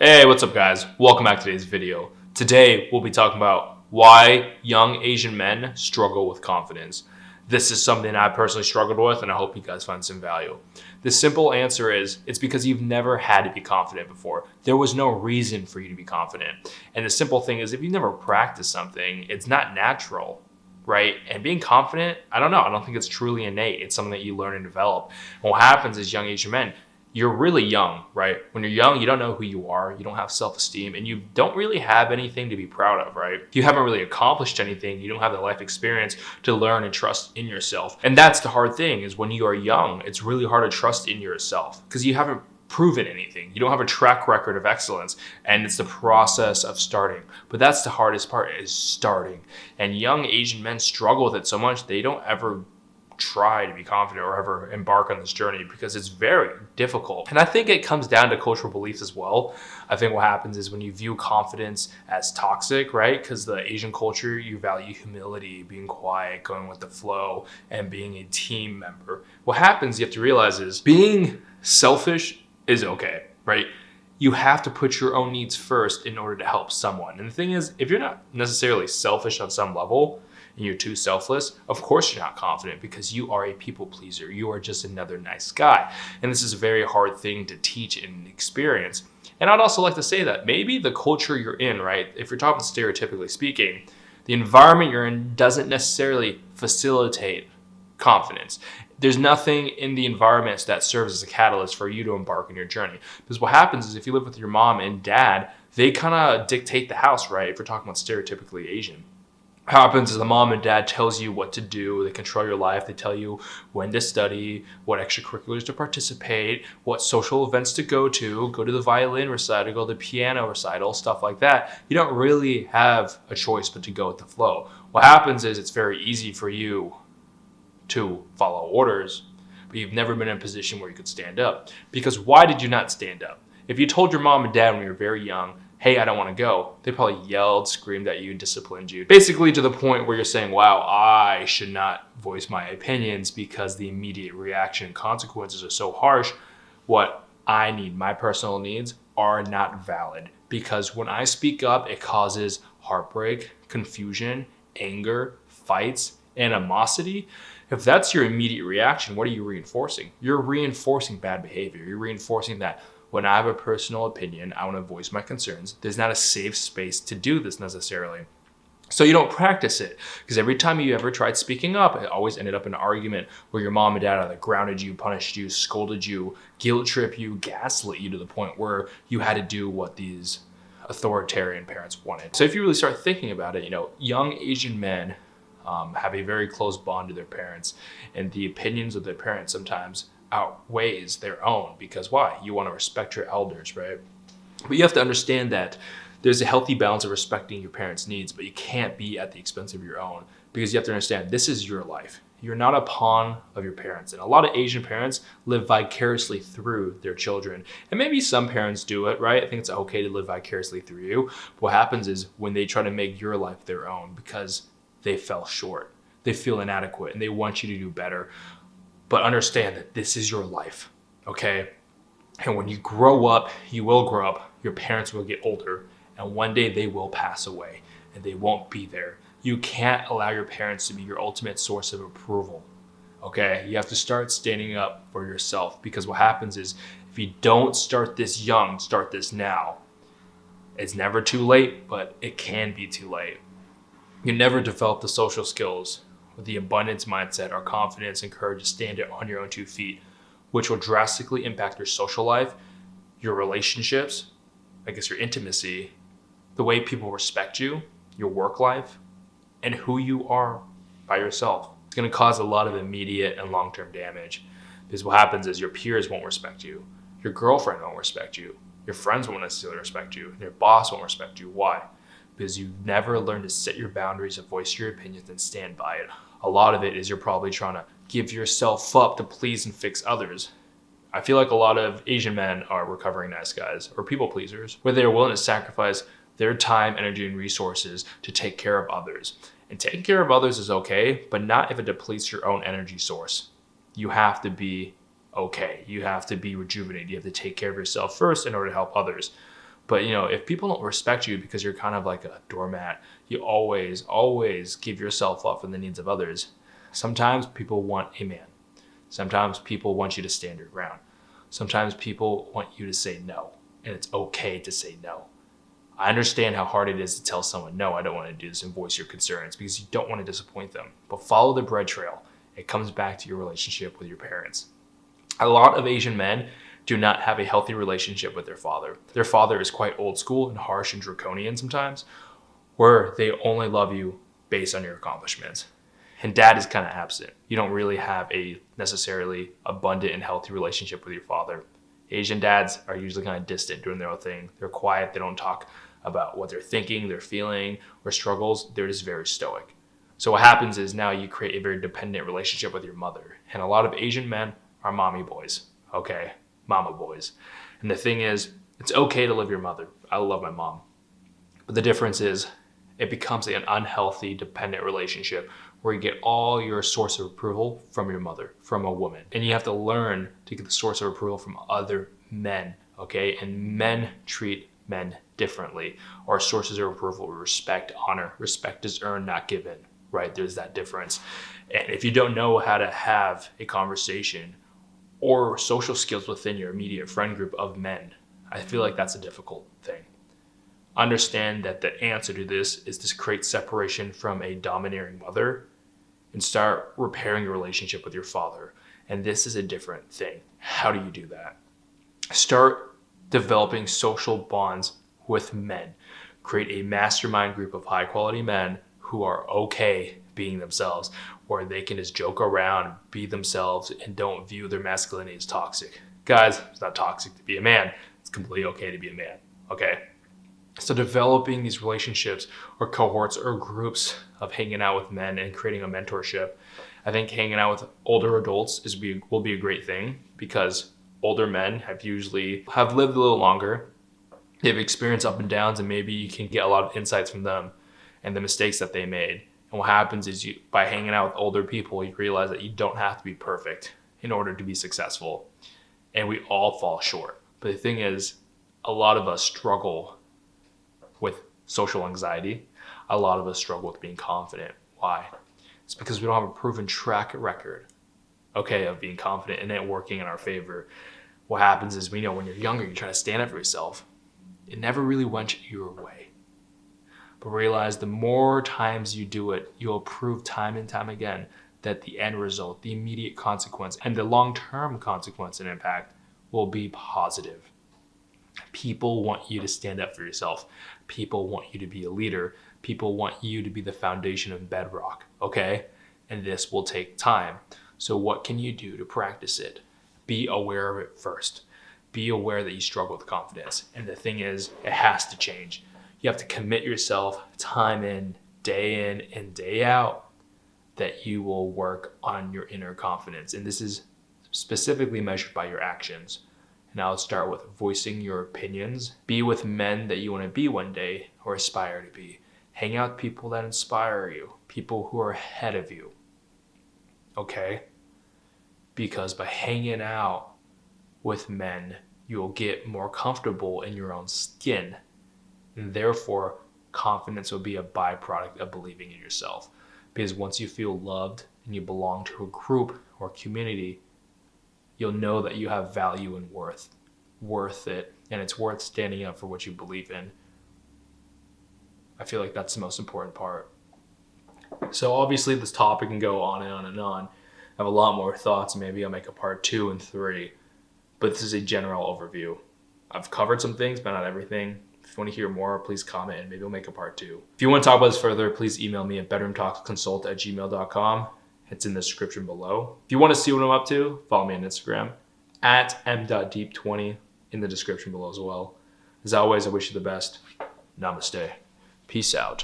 Hey, what's up guys? Welcome back to today's video. Today, we'll be talking about why young Asian men struggle with confidence. This is something I personally struggled with, and I hope you guys find some value. The simple answer is, it's because you've never had to be confident before. There was no reason for you to be confident. And the simple thing is, if you've never practiced something, it's not natural, right? And being confident, I don't think it's truly innate. It's something that you learn and develop. And what happens is young Asian men, you're really young, right? When you're young, you don't know who you are, you don't have self-esteem, and you don't really have anything to be proud of, right? You haven't really accomplished anything, you don't have the life experience to learn and trust in yourself. And that's the hard thing, is when you are young, it's really hard to trust in yourself because you haven't proven anything. You don't have a track record of excellence, and it's the process of starting. But that's the hardest part, is starting. And young Asian men struggle with it so much, they don't ever try to be confident or ever embark on this journey because it's very difficult. And I think it comes down to cultural beliefs as well. I think what happens is when you view confidence as toxic, right? Because the Asian culture, you value humility, being quiet, going with the flow, and being a team member. What happens, you have to realize, is being selfish is okay, right? You have to put your own needs first in order to help someone. And the thing is, if you're not necessarily selfish on some level, and you're too selfless, of course you're not confident because you are a people pleaser. You are just another nice guy. And this is a very hard thing to teach and experience. And I'd also like to say that maybe the culture you're in, right? If you're talking stereotypically speaking, the environment you're in doesn't necessarily facilitate confidence. There's nothing in the environment that serves as a catalyst for you to embark on your journey. Because what happens is if you live with your mom and dad, they kind of dictate the house, right? If we're talking about stereotypically Asian. What happens is the mom and dad tells you what to do. They control your life. They tell you when to study, what extracurriculars to participate, what social events to go to the violin recital, go to the piano recital, stuff like that. You don't really have a choice but to go with the flow. What happens is it's very easy for you to follow orders, but you've never been in a position where you could stand up. Because why did you not stand up? If you told your mom and dad when you were very young, hey, I don't want to go, they probably yelled, screamed at you, disciplined you. Basically to the point where you're saying, wow, I should not voice my opinions because the immediate reaction and consequences are so harsh. What I need, my personal needs, are not valid. Because when I speak up, it causes heartbreak, confusion, anger, fights, animosity. If that's your immediate reaction, what are you reinforcing? You're reinforcing bad behavior. You're reinforcing that when I have a personal opinion, I want to voice my concerns. There's not a safe space to do this necessarily. So you don't practice it, because every time you ever tried speaking up, it always ended up in an argument where your mom and dad either grounded you, punished you, scolded you, guilt trip you, gaslit you to the point where you had to do what these authoritarian parents wanted. So if you really start thinking about it, young Asian men have a very close bond to their parents, and the opinions of their parents sometimes outweighs their own. Because why? You want to respect your elders, right? But you have to understand that there's a healthy balance of respecting your parents' needs, but you can't be at the expense of your own, because you have to understand this is your life. You're not a pawn of your parents. And a lot of Asian parents live vicariously through their children. And maybe some parents do it, right? I think it's okay to live vicariously through you. But what happens is when they try to make your life their own because they fell short, they feel inadequate, and they want you to do better. But understand that this is your life, okay? And when you grow up, you will grow up, your parents will get older, and one day they will pass away, and they won't be there. You can't allow your parents to be your ultimate source of approval, okay? You have to start standing up for yourself, because what happens is if you don't start this young, start this now, it's never too late, but it can be too late. You never develop the social skills with the abundance mindset or confidence and courage to stand on your own 2 feet, which will drastically impact your social life, your relationships, your intimacy, the way people respect you, your work life, and who you are by yourself. It's going to cause a lot of immediate and long-term damage, because what happens is your peers won't respect you, your girlfriend won't respect you, your friends won't necessarily respect you, and your boss won't respect you. Why? Because you've never learned to set your boundaries and voice your opinions and stand by it. A lot of it is you're probably trying to give yourself up to please and fix others. I feel like a lot of Asian men are recovering nice guys or people pleasers, where they're willing to sacrifice their time, energy, and resources to take care of others. And taking care of others is okay, but not if it depletes your own energy source. You have to be okay. You have to be rejuvenated. You have to take care of yourself first in order to help others. But if people don't respect you because you're kind of like a doormat, you always give yourself up for the needs of others. Sometimes people want a man. Sometimes people want you to stand your ground. Sometimes people want you to say no, and it's okay to say no. I understand how hard it is to tell someone, no, I don't want to do this, and voice your concerns because you don't want to disappoint them. But follow the bread trail. It comes back to your relationship with your parents. A lot of Asian men do not have a healthy relationship with their father. Their father is quite old school and harsh and draconian sometimes, where they only love you based on your accomplishments. And dad is kind of absent. You don't really have a necessarily abundant and healthy relationship with your father. Asian dads are usually kind of distant, doing their own thing. They're quiet. They don't talk about what they're thinking, they're feeling, or struggles. They're just very stoic. So what happens is now you create a very dependent relationship with your mother. And a lot of Asian men are mommy boys, okay? Mama boys. And the thing is, it's okay to love your mother. I love my mom. But the difference is it becomes an unhealthy, dependent relationship where you get all your source of approval from your mother, from a woman. And you have to learn to get the source of approval from other men, okay? And men treat men differently. Our sources of approval, respect, honor. Respect is earned, not given, right? There's that difference. And if you don't know how to have a conversation or social skills within your immediate friend group of men, I feel like that's a difficult thing. Understand that the answer to this is to create separation from a domineering mother and start repairing your relationship with your father. And this is a different thing. How do you do that? Start developing social bonds with men. Create a mastermind group of high quality men who are okay being themselves, where they can just joke around, be themselves, and don't view their masculinity as toxic. Guys, it's not toxic to be a man. It's completely okay to be a man, okay? So developing these relationships or cohorts or groups of hanging out with men and creating a mentorship. I think hanging out with older adults will be a great thing because older men have lived a little longer. They've experienced up and downs, and maybe you can get a lot of insights from them and the mistakes that they made. And what happens is by hanging out with older people, you realize that you don't have to be perfect in order to be successful. And we all fall short. But the thing is, a lot of us struggle with social anxiety. A lot of us struggle with being confident. Why? It's because we don't have a proven track record, okay, of being confident and it working in our favor. What happens is we know when you're younger, you try to stand up for yourself. It never really went your way. But realize the more times you do it, you'll prove time and time again that the end result, the immediate consequence, and the long-term consequence and impact will be positive. People want you to stand up for yourself. People want you to be a leader. People want you to be the foundation of bedrock, okay? And this will take time. So what can you do to practice it? Be aware of it first. Be aware that you struggle with confidence. And the thing is, it has to change. You have to commit yourself time in and day out that you will work on your inner confidence. And this is specifically measured by your actions. And I'll start with voicing your opinions. Be with men that you want to be one day or aspire to be. Hang out with people that inspire you, people who are ahead of you. Okay? Because by hanging out with men, you'll get more comfortable in your own skin. And therefore, confidence will be a byproduct of believing in yourself. Because once you feel loved and you belong to a group or community, you'll know that you have value and worth it, and it's worth standing up for what you believe in. I feel like that's the most important part. So obviously this topic can go on and on and on. I have a lot more thoughts, and maybe I'll make a part 2 and 3, but this is a general overview. I've covered some things, but not everything. If you want to hear more, please comment, and maybe we'll make a part 2. If you want to talk about this further, please email me at bedroomtalksconsult@gmail.com. It's in the description below. If you want to see what I'm up to, follow me on Instagram at m.deep20 in the description below as well. As always, I wish you the best. Namaste. Peace out.